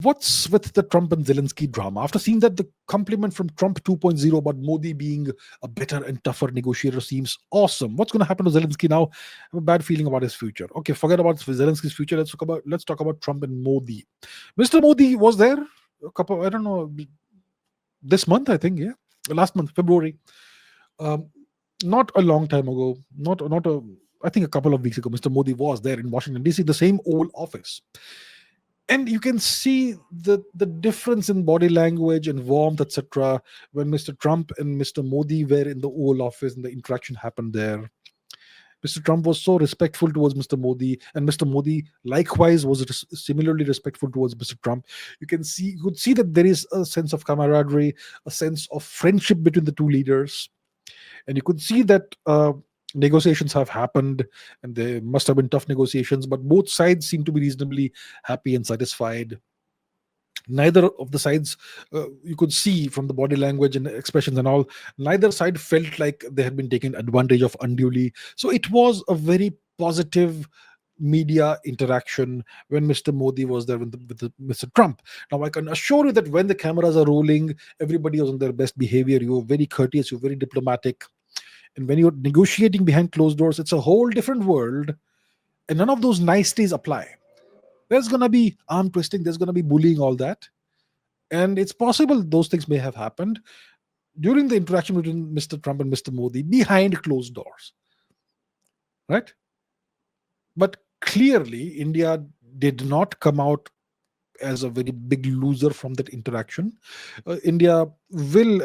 What's with the Trump and Zelensky drama? After seeing that the compliment from Trump 2.0 about Modi being a better and tougher negotiator seems awesome. What's going to happen to Zelensky now? I have a bad feeling about his future. Okay, forget about Zelensky's future. Let's talk about Trump and Modi. Mr. Modi was there a couple, I don't know, this month, I think, yeah, last month, February. Um, Not a long time ago, not a, I think a couple of weeks ago, Mr. Modi was there in Washington D.C., the same old office, and you can see the difference in body language and warmth, etc. When Mr. Trump and Mr. Modi were in the Oval Office and the interaction happened there. Mr. Trump was so respectful towards Mr. Modi, and Mr. Modi likewise was similarly respectful towards Mr. Trump. You could see that there is a sense of camaraderie, a sense of friendship between the two leaders, and you could see that negotiations have happened, and they must have been tough negotiations, but both sides seem to be reasonably happy and satisfied. Neither of the sides, you could see from the body language and expressions and all, neither side felt like they had been taken advantage of unduly. So it was a very positive media interaction when Mr. Modi was there with Mr. Trump. Now, I can assure you that when the cameras are rolling, everybody was on their best behavior. You were very courteous, you were very diplomatic. And when you're negotiating behind closed doors, it's a whole different world, and none of those niceties apply. There's going to be arm twisting, there's going to be bullying, all that. And it's possible those things may have happened during the interaction between Mr. Trump and Mr. Modi behind closed doors, right? But clearly, India did not come out as a very big loser from that interaction. India will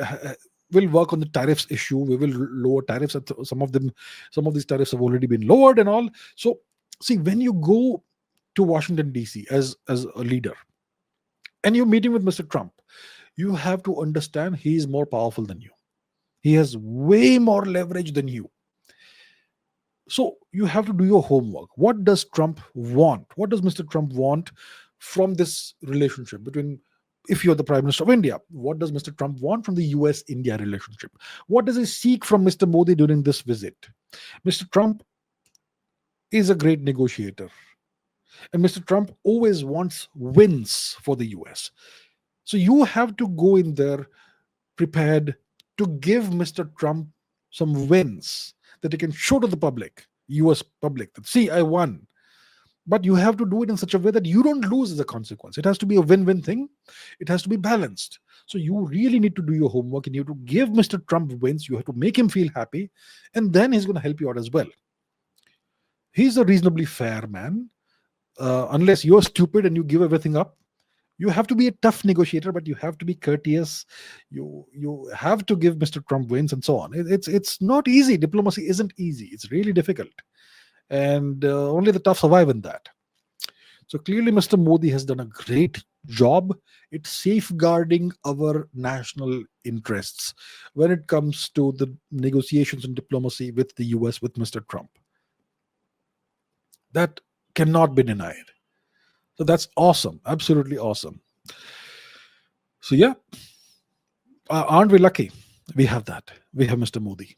work on the tariffs issue. We will lower tariffs. Some of these tariffs have already been lowered and all. So, see, when you go to Washington D.C. as a leader, and you're meeting with Mr. Trump, you have to understand he is more powerful than you. He has way more leverage than you. So you have to do your homework. What does Trump want? What does Mr. Trump want from this relationship between, if you're the Prime Minister of India, what does Mr. Trump want from the US India relationship? What does he seek from Mr. Modi during this visit? Mr. Trump is a great negotiator, and Mr. Trump always wants wins for the US. So you have to go in there prepared to give Mr. Trump some wins that he can show to the public, US public, that see, I won. But you have to do it in such a way that you don't lose as a consequence. It has to be a win-win thing. It has to be balanced. So you really need to do your homework, and you have to give Mr. Trump wins. You have to make him feel happy, and then he's going to help you out as well. He's a reasonably fair man. Unless you're stupid and you give everything up, you have to be a tough negotiator, but you have to be courteous. You have to give Mr. Trump wins and so on. It's not easy. Diplomacy isn't easy. It's really difficult, and only the tough survive in that. So clearly, Mr. Modi has done a great job. It's safeguarding our national interests when it comes to the negotiations and diplomacy with the US with Mr. Trump. That cannot be denied. So that's awesome, absolutely awesome. So yeah, aren't we lucky? We have that. We have Mr. Modi.